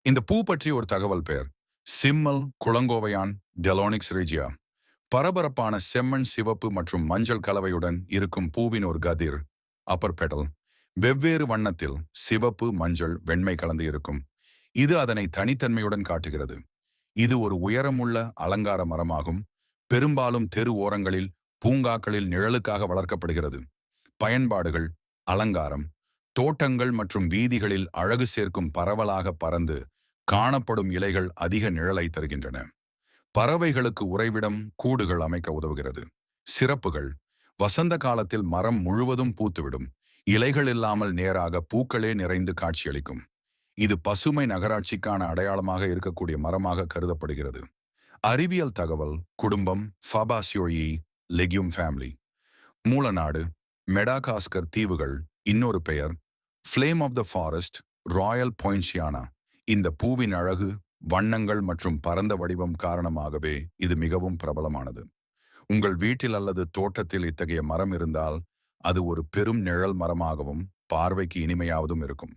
இந்த பூ பற்றி ஒரு தகவல் பெயர் சிம்மல் குளங்கோவையான் டெலோனிக்ஸ் ரீஜியா. பரபரப்பான செம்மண் சிவப்பு மற்றும் மஞ்சள் கலவையுடன் இருக்கும் பூவின் ஒரு கதிர் அப்பர் பெடல். வெவ்வேறு வண்ணத்தில் சிவப்பு மஞ்சள் வெண்மை கலந்து இருக்கும். இது அதனை தனித்தன்மையுடன் காட்டுகிறது. இது ஒரு உயரமுள்ள அலங்கார மரமாகும். பெரும்பாலும் தெரு ஓரங்களில் பூங்காக்களில் நிழலுக்காக வளர்க்கப்படுகிறது. பயன்பாடுகள்: அலங்காரம், தோட்டங்கள் மற்றும் வீதிகளில் அழகு சேர்க்கும். பரவலாக பறந்து காணப்படும் இலைகள் அதிக நிழலை தருகின்றன. பறவைகளுக்கு உறைவிடம் கூடுகள் அமைக்க உதவுகிறது. சிறப்புகள்: வசந்த காலத்தில் மரம் முழுவதும் பூத்துவிடும். இலைகள் இல்லாமல் நேராக பூக்களே நிறைந்து காட்சியளிக்கும். இது பசுமை நகராட்சிக்கான அடையாளமாக இருக்கக்கூடிய மரமாக கருதப்படுகிறது. அறிவியல் தகவல்: குடும்பம் ஃபாபாசியோயி லெக்யூம் ஃபேமிலி. மூலநாடு: மெடாகாஸ்கர் தீவுகள். இன்னொரு பெயர் flame of the forest royal poinciana. இந்த பூவின் அழகு, வண்ணங்கள் மற்றும் பரந்த வடிவம் காரணமாகவே இது மிகவும் பிரபலமானது. உங்கள் வீட்டில் அல்லது தோட்டத்தில் இத்தகைய மரம் இருந்தால் அது ஒரு பெரும் நிழல் மரமாகவும் பார்வைக்கு இனிமையாவதும் இருக்கும்.